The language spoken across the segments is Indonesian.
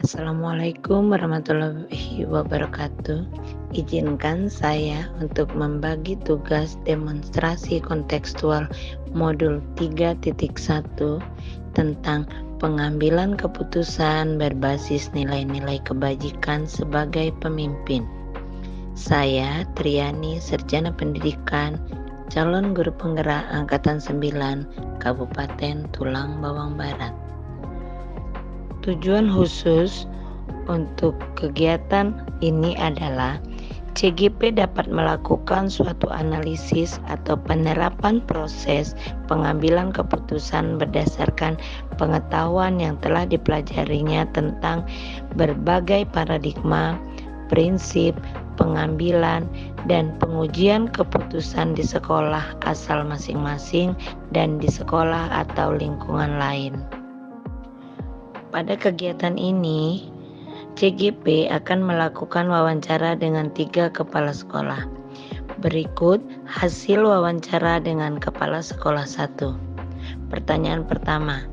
Assalamualaikum warahmatullahi wabarakatuh. Izinkan saya untuk membagi tugas demonstrasi kontekstual modul 3.1 tentang pengambilan keputusan berbasis nilai-nilai kebajikan sebagai pemimpin. Saya Triani, Sarjana Pendidikan, calon guru penggerak Angkatan 9, Kabupaten Tulang Bawang Barat. Tujuan khusus untuk kegiatan ini adalah CGP dapat melakukan suatu analisis atau penerapan proses pengambilan keputusan berdasarkan pengetahuan yang telah dipelajarinya tentang berbagai paradigma, prinsip, pengambilan, dan pengujian keputusan di sekolah asal masing-masing dan di sekolah atau lingkungan lain. Pada kegiatan ini, CGP akan melakukan wawancara dengan 3 kepala sekolah. Berikut hasil wawancara dengan kepala sekolah 1. Pertanyaan pertama,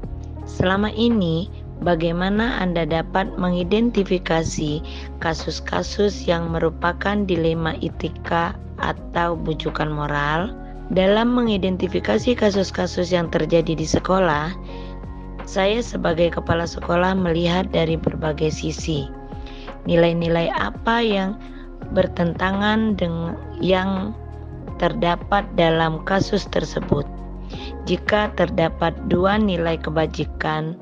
selama ini bagaimana Anda dapat mengidentifikasi kasus-kasus yang merupakan dilema etika atau bujukan moral? Dalam mengidentifikasi kasus-kasus yang terjadi di sekolah, saya sebagai kepala sekolah melihat dari berbagai sisi. Nilai-nilai apa yang bertentangan dengan yang terdapat dalam kasus tersebut. Jika terdapat 2 nilai kebajikan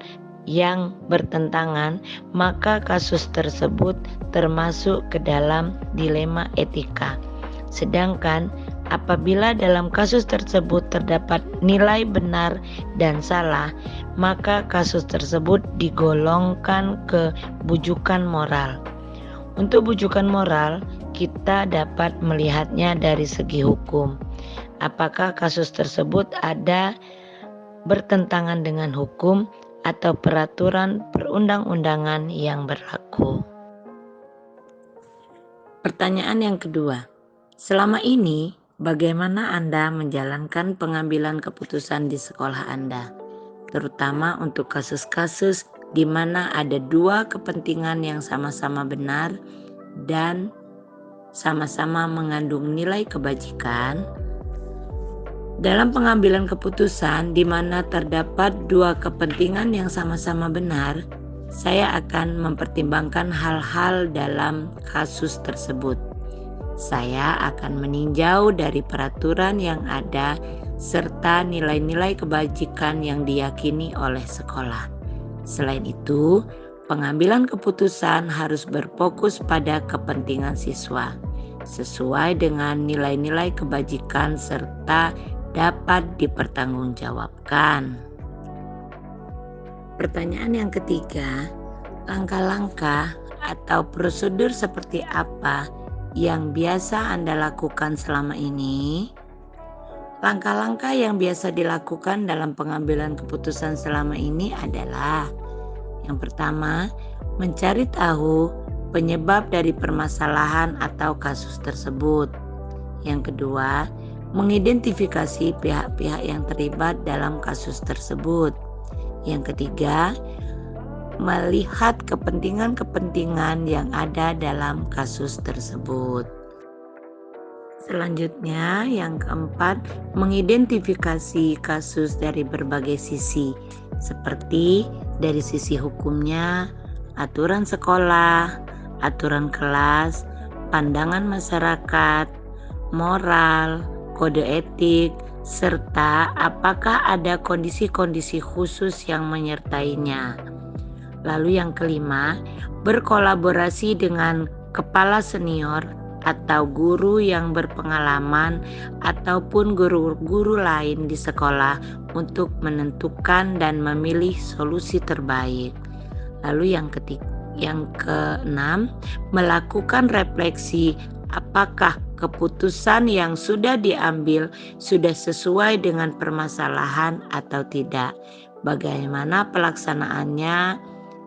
yang bertentangan, maka kasus tersebut termasuk ke dalam dilema etika. Sedangkan apabila dalam kasus tersebut terdapat nilai benar dan salah, maka kasus tersebut digolongkan ke bujukan moral. Untuk bujukan moral, kita dapat melihatnya dari segi hukum. Apakah kasus tersebut ada bertentangan dengan hukum atau peraturan perundang-undangan yang berlaku? Pertanyaan yang kedua, selama ini bagaimana Anda menjalankan pengambilan keputusan di sekolah Anda, terutama untuk kasus-kasus di mana ada 2 kepentingan yang sama-sama benar dan sama-sama mengandung nilai kebajikan? Dalam pengambilan keputusan di mana terdapat 2 kepentingan yang sama-sama benar, saya akan mempertimbangkan hal-hal dalam kasus tersebut. Saya akan meninjau dari peraturan yang ada serta nilai-nilai kebajikan yang diyakini oleh sekolah. Selain itu, pengambilan keputusan harus berfokus pada kepentingan siswa, sesuai dengan nilai-nilai kebajikan serta dapat dipertanggungjawabkan. Pertanyaan yang ketiga, langkah-langkah atau prosedur seperti apa yang biasa Anda lakukan selama ini? Langkah-langkah yang biasa dilakukan dalam pengambilan keputusan selama ini adalah: yang pertama, mencari tahu penyebab dari permasalahan atau kasus tersebut. Yang kedua, mengidentifikasi pihak-pihak yang terlibat dalam kasus tersebut. Yang ketiga, melihat kepentingan-kepentingan yang ada dalam kasus tersebut. Selanjutnya, yang keempat, mengidentifikasi kasus dari berbagai sisi, seperti dari sisi hukumnya, aturan sekolah, aturan kelas, pandangan masyarakat, moral, kode etik, serta apakah ada kondisi-kondisi khusus yang menyertainya. Lalu yang kelima, berkolaborasi dengan kepala senior atau guru yang berpengalaman ataupun guru-guru lain di sekolah untuk menentukan dan memilih solusi terbaik. Lalu yang keenam, melakukan refleksi apakah keputusan yang sudah diambil sudah sesuai dengan permasalahan atau tidak. Bagaimana pelaksanaannya?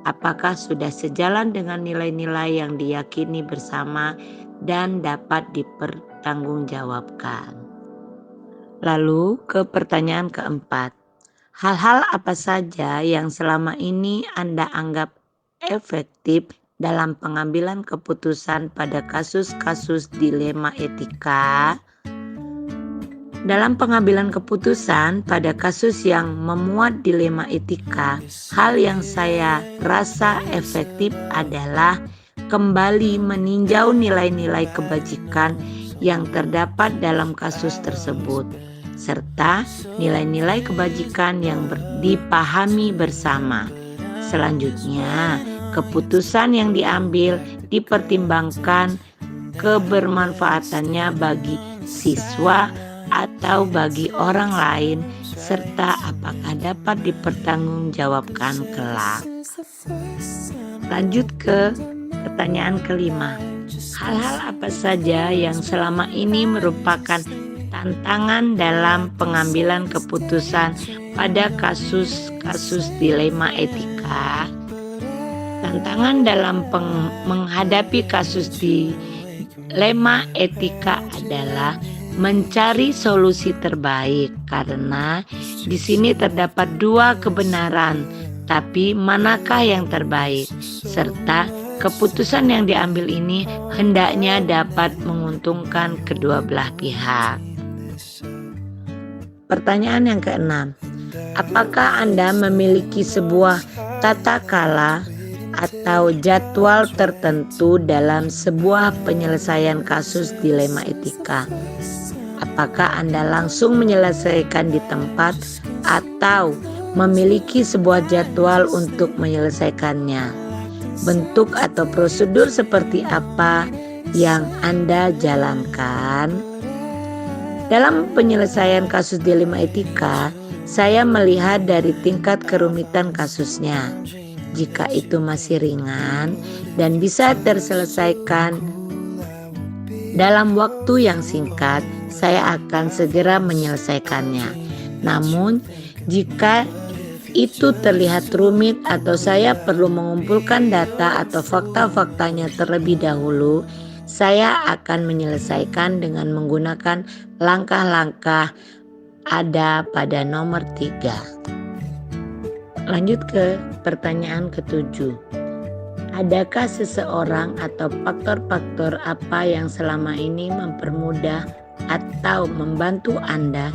Apakah sudah sejalan dengan nilai-nilai yang diyakini bersama dan dapat dipertanggungjawabkan. Lalu ke pertanyaan keempat, hal-hal apa saja yang selama ini Anda anggap efektif dalam pengambilan keputusan pada kasus-kasus dilema etika? Dalam pengambilan keputusan pada kasus yang memuat dilema etika, hal yang saya rasa efektif adalah kembali meninjau nilai-nilai kebajikan yang terdapat dalam kasus tersebut, serta nilai-nilai kebajikan yang dipahami bersama. Selanjutnya, keputusan yang diambil dipertimbangkan kebermanfaatannya bagi siswa atau bagi orang lain, serta apakah dapat dipertanggungjawabkan kelak. Lanjut ke pertanyaan kelima. Hal-hal apa saja yang selama ini merupakan tantangan dalam pengambilan keputusan pada kasus-kasus dilema etika? Tantangan dalam menghadapi kasus dilema etika adalah mencari solusi terbaik, karena di sini terdapat dua kebenaran, tapi manakah yang terbaik? Serta keputusan yang diambil ini hendaknya dapat menguntungkan kedua belah pihak. Pertanyaan yang keenam, apakah Anda memiliki sebuah tata kala atau jadwal tertentu dalam sebuah penyelesaian kasus dilema etika? Apakah Anda langsung menyelesaikan di tempat atau memiliki sebuah jadwal untuk menyelesaikannya? Bentuk atau prosedur seperti apa yang Anda jalankan? Dalam penyelesaian kasus dilema etika, saya melihat dari tingkat kerumitan kasusnya. Jika itu masih ringan dan bisa terselesaikan dalam waktu yang singkat, saya akan segera menyelesaikannya. Namun, jika itu terlihat rumit atau saya perlu mengumpulkan data atau fakta-faktanya terlebih dahulu, saya akan menyelesaikan dengan menggunakan langkah-langkah ada pada nomor 3. Lanjut ke pertanyaan ketujuh. Adakah seseorang atau faktor-faktor apa yang selama ini mempermudah atau membantu Anda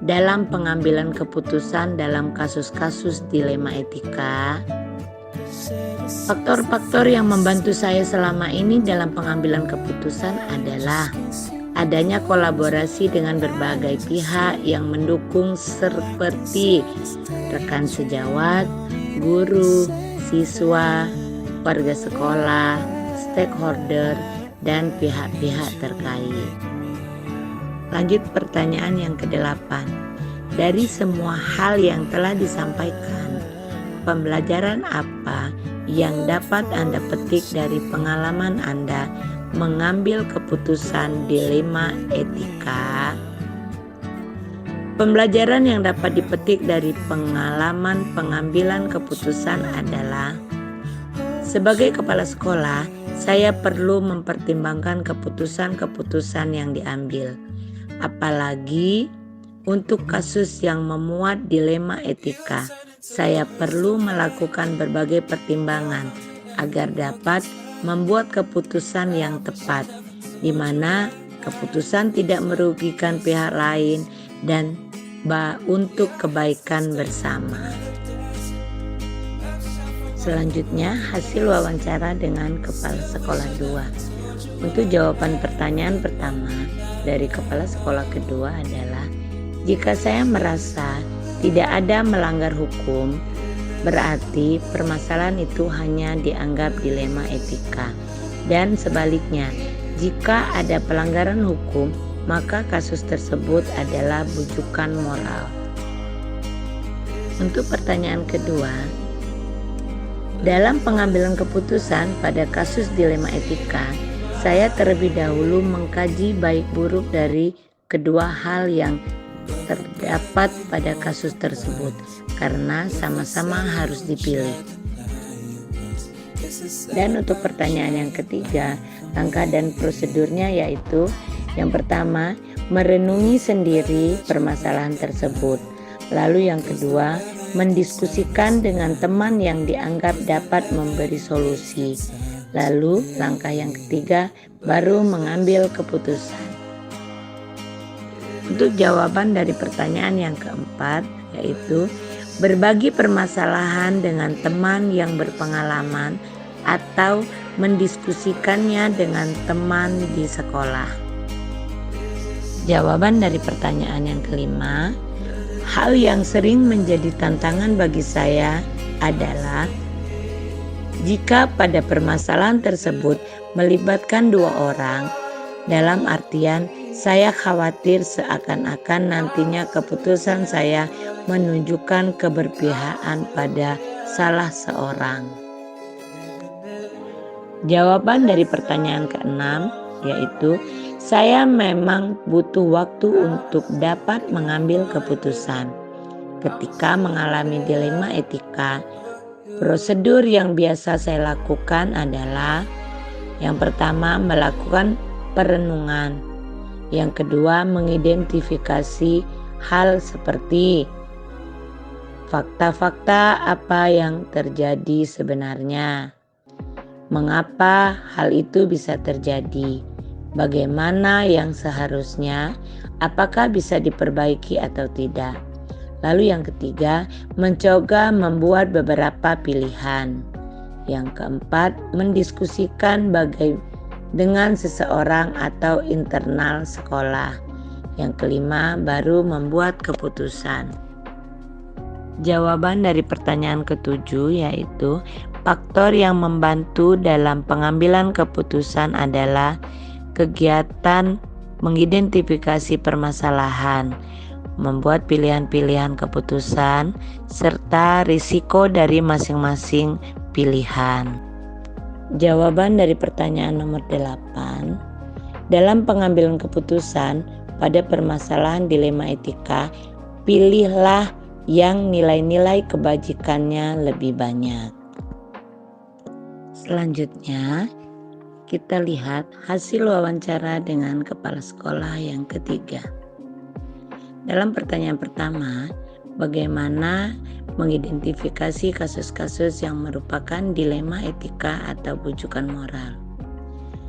dalam pengambilan keputusan dalam kasus-kasus dilema etika? Faktor-faktor yang membantu saya selama ini dalam pengambilan keputusan adalah adanya kolaborasi dengan berbagai pihak yang mendukung seperti rekan sejawat, guru, siswa, warga sekolah, stakeholder, dan pihak-pihak terkait. Lanjut pertanyaan yang ke-8. Dari semua hal yang telah disampaikan, pembelajaran apa yang dapat Anda petik dari pengalaman Anda mengambil keputusan dilema etika? Pembelajaran yang dapat dipetik dari pengalaman pengambilan keputusan adalah, sebagai kepala sekolah, saya perlu mempertimbangkan keputusan-keputusan yang diambil. Apalagi untuk kasus yang memuat dilema etika, saya perlu melakukan berbagai pertimbangan agar dapat membuat keputusan yang tepat, di mana keputusan tidak merugikan pihak lain dan untuk kebaikan bersama. Selanjutnya, hasil wawancara dengan Kepala Sekolah 2. Untuk jawaban pertanyaan pertama dari Kepala Sekolah kedua adalah, jika saya merasa tidak ada melanggar hukum, berarti permasalahan itu hanya dianggap dilema etika. Dan sebaliknya, jika ada pelanggaran hukum, maka kasus tersebut adalah bujukan moral. Untuk pertanyaan kedua, dalam pengambilan keputusan pada kasus dilema etika, saya terlebih dahulu mengkaji baik buruk dari kedua hal yang terdapat pada kasus tersebut, karena sama-sama harus dipilih. Dan untuk pertanyaan yang ketiga, langkah dan prosedurnya yaitu, yang pertama, merenungi sendiri permasalahan tersebut. Lalu yang kedua, mendiskusikan dengan teman yang dianggap dapat memberi solusi. Lalu langkah yang ketiga, baru mengambil keputusan. Untuk jawaban dari pertanyaan yang keempat, yaitu berbagi permasalahan dengan teman yang berpengalaman atau mendiskusikannya dengan teman di sekolah. Jawaban dari pertanyaan yang kelima, hal yang sering menjadi tantangan bagi saya adalah jika pada permasalahan tersebut melibatkan dua orang, dalam artian saya khawatir seakan-akan nantinya keputusan saya menunjukkan keberpihakan pada salah seorang. Jawaban dari pertanyaan keenam, yaitu saya memang butuh waktu untuk dapat mengambil keputusan. Ketika mengalami dilema etika, prosedur yang biasa saya lakukan adalah yang pertama, melakukan perenungan. Yang kedua, mengidentifikasi hal seperti fakta-fakta apa yang terjadi sebenarnya. Mengapa hal itu bisa terjadi? Bagaimana yang seharusnya? Apakah bisa diperbaiki atau tidak? Lalu yang ketiga, mencoba membuat beberapa pilihan. Yang keempat, mendiskusikan dengan seseorang atau internal sekolah. Yang kelima, baru membuat keputusan. Jawaban dari pertanyaan ketujuh, yaitu faktor yang membantu dalam pengambilan keputusan adalah kegiatan mengidentifikasi permasalahan, membuat pilihan-pilihan keputusan, serta risiko dari masing-masing pilihan. Jawaban dari pertanyaan nomor 8, dalam pengambilan keputusan pada permasalahan dilema etika, pilihlah yang nilai-nilai kebajikannya lebih banyak. Selanjutnya, kita lihat hasil wawancara dengan kepala sekolah yang ketiga. Dalam pertanyaan pertama, bagaimana mengidentifikasi kasus-kasus yang merupakan dilema etika atau bujukan moral.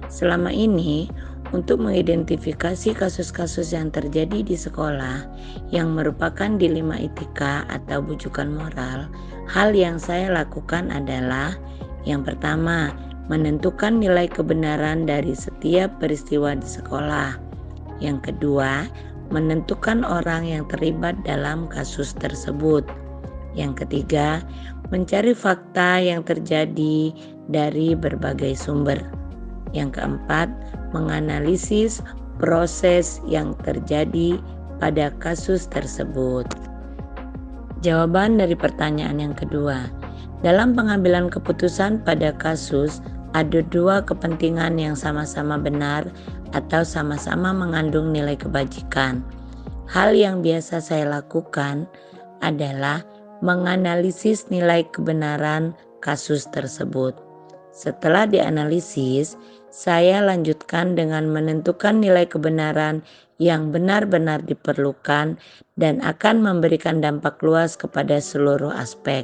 Selama ini, untuk mengidentifikasi kasus-kasus yang terjadi di sekolah yang merupakan dilema etika atau bujukan moral, hal yang saya lakukan adalah yang pertama, menentukan nilai kebenaran dari setiap peristiwa di sekolah. Yang kedua, menentukan orang yang terlibat dalam kasus tersebut. Yang ketiga, mencari fakta yang terjadi dari berbagai sumber. Yang keempat, menganalisis proses yang terjadi pada kasus tersebut. Jawaban dari pertanyaan yang kedua, dalam pengambilan keputusan pada kasus, ada dua kepentingan yang sama-sama benar atau sama-sama mengandung nilai kebajikan. Hal yang biasa saya lakukan adalah menganalisis nilai kebenaran kasus tersebut. Setelah dianalisis, saya lanjutkan dengan menentukan nilai kebenaran yang benar-benar diperlukan dan akan memberikan dampak luas kepada seluruh aspek.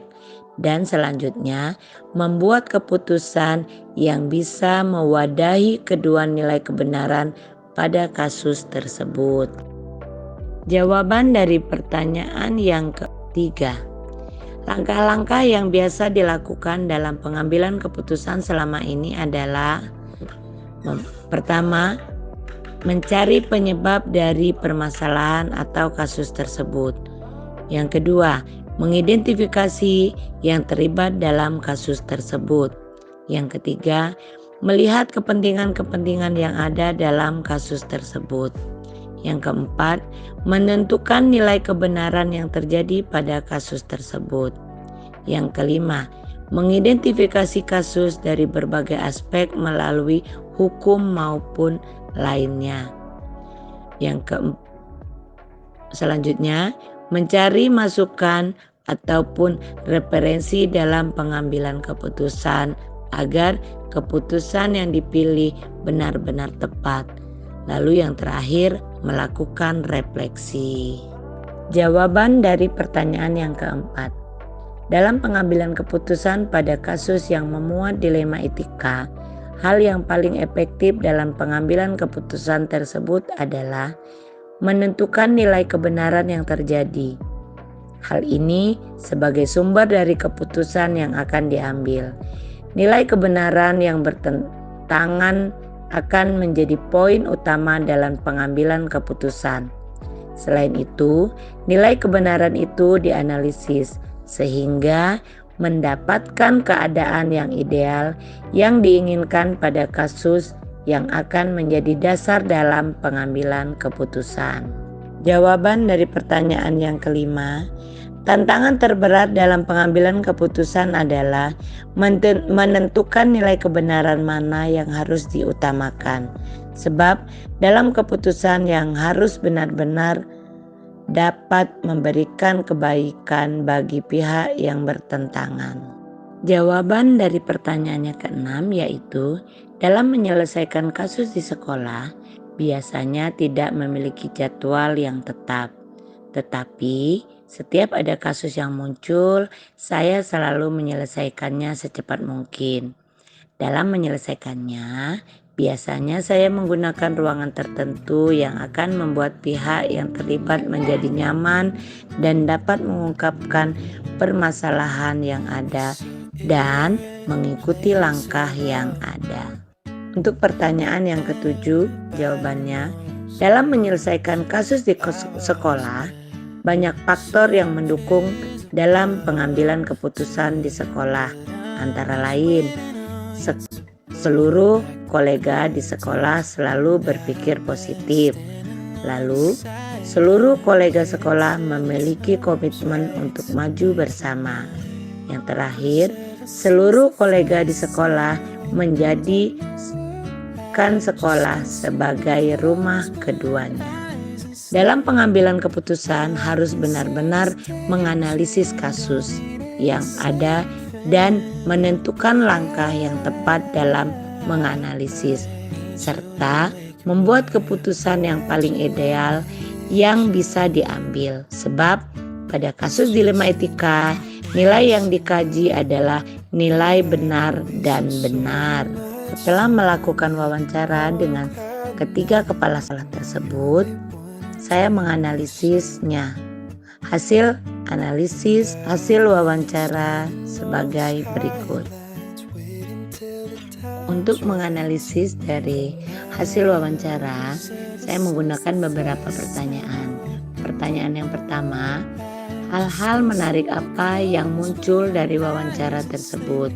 Dan selanjutnya, membuat keputusan yang bisa mewadahi kedua nilai kebenaran pada kasus tersebut. Jawaban dari pertanyaan yang ketiga. Langkah-langkah yang biasa dilakukan dalam pengambilan keputusan selama ini adalah pertama, mencari penyebab dari permasalahan atau kasus tersebut. Yang kedua, mengidentifikasi yang terlibat dalam kasus tersebut. Yang ketiga, melihat kepentingan-kepentingan yang ada dalam kasus tersebut. Yang keempat, menentukan nilai kebenaran yang terjadi pada kasus tersebut. Yang kelima, mengidentifikasi kasus dari berbagai aspek melalui hukum maupun lainnya. Selanjutnya, mencari masukan ataupun referensi dalam pengambilan keputusan agar keputusan yang dipilih benar-benar tepat. Lalu yang terakhir, melakukan refleksi. Jawaban dari pertanyaan yang keempat. Dalam pengambilan keputusan pada kasus yang memuat dilema etika, hal yang paling efektif dalam pengambilan keputusan tersebut adalah menentukan nilai kebenaran yang terjadi. Hal ini sebagai sumber dari keputusan yang akan diambil. Nilai kebenaran yang bertentangan akan menjadi poin utama dalam pengambilan keputusan. Selain itu, nilai kebenaran itu dianalisis sehingga mendapatkan keadaan yang ideal yang diinginkan pada kasus yang akan menjadi dasar dalam pengambilan keputusan. Jawaban dari pertanyaan yang kelima, tantangan terberat dalam pengambilan keputusan adalah menentukan nilai kebenaran mana yang harus diutamakan. Sebab dalam keputusan yang harus benar-benar dapat memberikan kebaikan bagi pihak yang bertentangan. Jawaban dari pertanyaannya keenam yaitu, dalam menyelesaikan kasus di sekolah, biasanya tidak memiliki jadwal yang tetap. Tetapi setiap ada kasus yang muncul, saya selalu menyelesaikannya secepat mungkin. Dalam menyelesaikannya, biasanya saya menggunakan ruangan tertentu yang akan membuat pihak yang terlibat menjadi nyaman dan dapat mengungkapkan permasalahan yang ada dan mengikuti langkah yang ada. Untuk pertanyaan yang ketujuh, jawabannya, dalam menyelesaikan kasus di sekolah, banyak faktor yang mendukung dalam pengambilan keputusan di sekolah, antara lain seluruh kolega di sekolah selalu berpikir positif. Lalu, seluruh kolega sekolah memiliki komitmen untuk maju bersama. Yang terakhir, seluruh kolega di sekolah menjadikan sekolah sebagai rumah keduanya. Dalam pengambilan keputusan harus benar-benar menganalisis kasus yang ada dan menentukan langkah yang tepat dalam menganalisis, serta membuat keputusan yang paling ideal yang bisa diambil. Sebab pada kasus dilema etika, nilai yang dikaji adalah nilai benar dan benar. Setelah melakukan wawancara dengan ketiga kepala sekolah tersebut, saya menganalisisnya. Hasil wawancara sebagai berikut. Untuk menganalisis dari hasil wawancara, saya menggunakan beberapa pertanyaan. Pertanyaan yang pertama, hal-hal menarik apa yang muncul dari wawancara tersebut?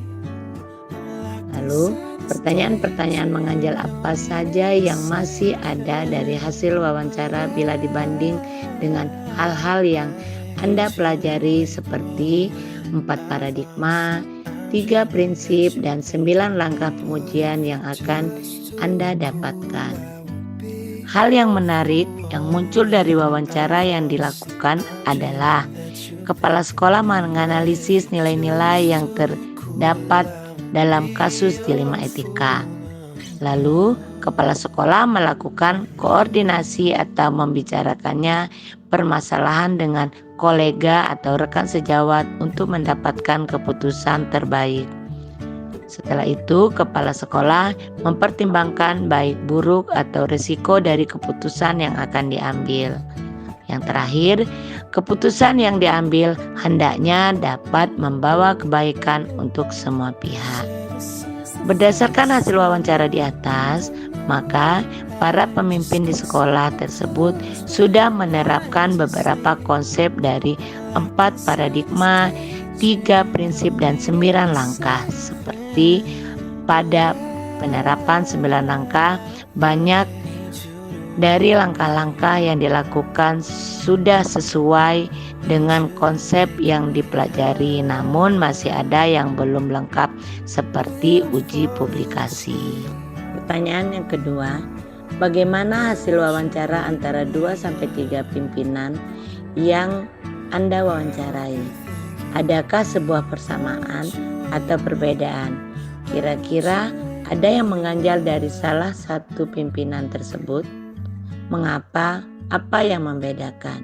Lalu, pertanyaan-pertanyaan mengganjal apa saja yang masih ada dari hasil wawancara bila dibanding dengan hal-hal yang Anda pelajari seperti 4 paradigma, 3 prinsip, dan 9 langkah pengujian yang akan Anda dapatkan. Hal yang menarik yang muncul dari wawancara yang dilakukan adalah kepala sekolah menganalisis nilai-nilai yang terdapat dalam kasus dilema etika. Lalu, kepala sekolah melakukan koordinasi atau membicarakannya permasalahan dengan kolega atau rekan sejawat untuk mendapatkan keputusan terbaik. Setelah itu, kepala sekolah mempertimbangkan baik buruk atau risiko dari keputusan yang akan diambil. Yang terakhir, keputusan yang diambil hendaknya dapat membawa kebaikan untuk semua pihak. Berdasarkan hasil wawancara di atas, maka para pemimpin di sekolah tersebut sudah menerapkan beberapa konsep dari 4 paradigma, 3 prinsip, dan 9 langkah. Seperti pada penerapan 9 langkah, banyak dari langkah-langkah yang dilakukan sudah sesuai dengan konsep yang dipelajari, namun masih ada yang belum lengkap seperti uji publikasi. Pertanyaan yang kedua, bagaimana hasil wawancara antara 2-3 pimpinan yang Anda wawancarai? Adakah sebuah persamaan atau perbedaan? Kira-kira ada yang mengganjal dari salah satu pimpinan tersebut? Mengapa? Apa yang membedakan?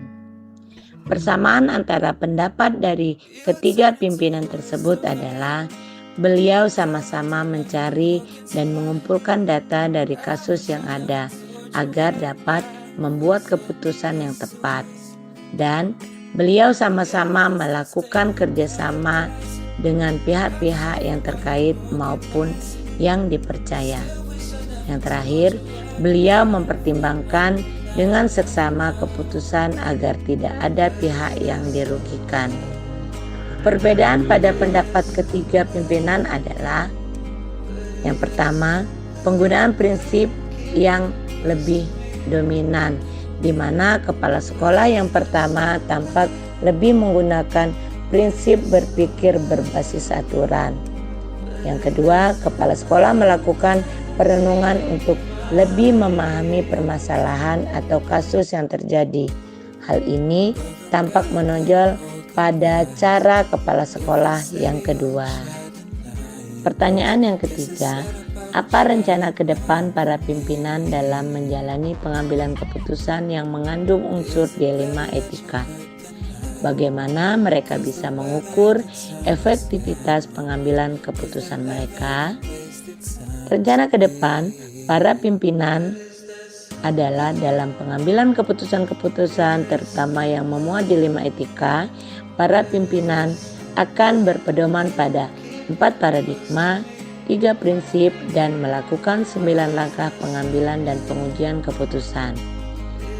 Persamaan antara pendapat dari ketiga pimpinan tersebut adalah beliau sama-sama mencari dan mengumpulkan data dari kasus yang ada agar dapat membuat keputusan yang tepat. Dan beliau sama-sama melakukan kerjasama dengan pihak-pihak yang terkait maupun yang dipercaya. Yang terakhir, beliau mempertimbangkan dengan seksama keputusan agar tidak ada pihak yang dirugikan. Perbedaan pada pendapat ketiga pimpinan adalah yang pertama, penggunaan prinsip yang lebih dominan, di mana kepala sekolah yang pertama tampak lebih menggunakan prinsip berpikir berbasis aturan. Yang kedua, kepala sekolah melakukan perenungan untuk lebih memahami permasalahan atau kasus yang terjadi. Hal ini tampak menonjol pada cara kepala sekolah yang kedua. Pertanyaan yang ketiga, apa rencana ke depan para pimpinan dalam menjalani pengambilan keputusan yang mengandung unsur dilema etika? Bagaimana mereka bisa mengukur efektivitas pengambilan keputusan mereka? Rencana ke depan para pimpinan adalah dalam pengambilan keputusan-keputusan terutama yang memuat dilema etika, para pimpinan akan berpedoman pada 4 paradigma, 3 prinsip, dan melakukan 9 langkah pengambilan dan pengujian keputusan.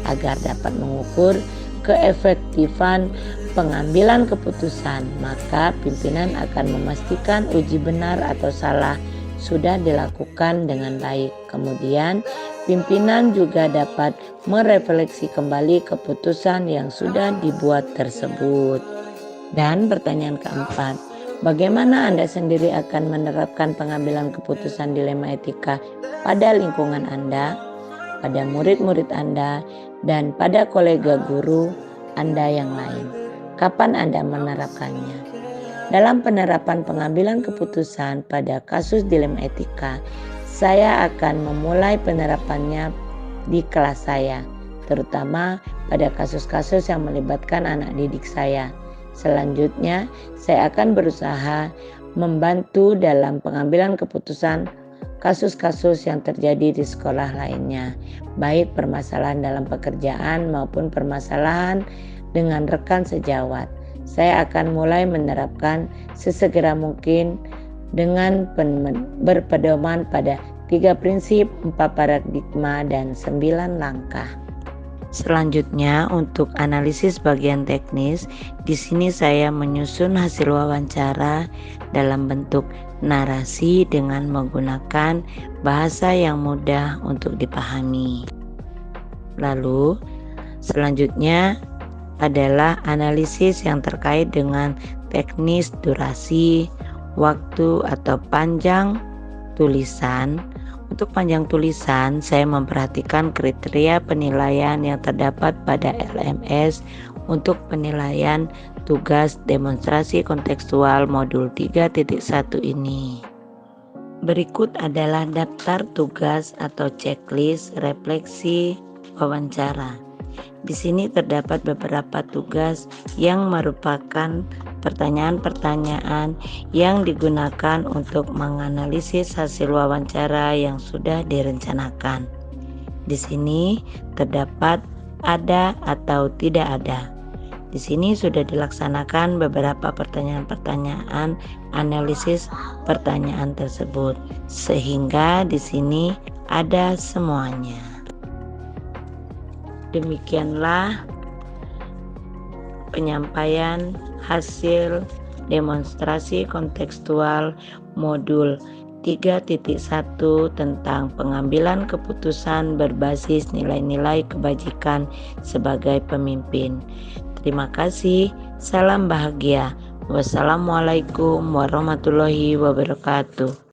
Agar dapat mengukur keefektifan pengambilan keputusan, maka pimpinan akan memastikan uji benar atau salah sudah dilakukan dengan baik. Kemudian, pimpinan juga dapat merefleksi kembali keputusan yang sudah dibuat tersebut. Dan pertanyaan keempat, bagaimana Anda sendiri akan menerapkan pengambilan keputusan dilema etika pada lingkungan Anda, pada murid-murid Anda, dan pada kolega guru Anda yang lain? Kapan Anda menerapkannya? Dalam penerapan pengambilan keputusan pada kasus dilema etika, saya akan memulai penerapannya di kelas saya, terutama pada kasus-kasus yang melibatkan anak didik saya. Selanjutnya, saya akan berusaha membantu dalam pengambilan keputusan kasus-kasus yang terjadi di sekolah lainnya, baik permasalahan dalam pekerjaan maupun permasalahan dengan rekan sejawat. Saya akan mulai menerapkan sesegera mungkin dengan berpedoman pada 3 prinsip, 4 paradigma, dan 9 langkah. Selanjutnya, untuk analisis bagian teknis, di sini saya menyusun hasil wawancara dalam bentuk narasi dengan menggunakan bahasa yang mudah untuk dipahami. Lalu, selanjutnya adalah analisis yang terkait dengan teknis durasi, waktu atau panjang tulisan. Untuk panjang tulisan, saya memperhatikan kriteria penilaian yang terdapat pada LMS untuk penilaian tugas demonstrasi kontekstual modul 3.1 ini. Berikut adalah daftar tugas atau checklist refleksi wawancara. Di sini terdapat beberapa tugas yang merupakan pertanyaan-pertanyaan yang digunakan untuk menganalisis hasil wawancara yang sudah direncanakan. Di sini terdapat ada atau tidak ada. Di sini sudah dilaksanakan beberapa pertanyaan-pertanyaan analisis pertanyaan tersebut, sehingga di sini ada semuanya. Demikianlah penyampaian hasil demonstrasi kontekstual modul 3.1 tentang pengambilan keputusan berbasis nilai-nilai kebajikan sebagai pemimpin. Terima kasih, salam bahagia. Wassalamualaikum warahmatullahi wabarakatuh.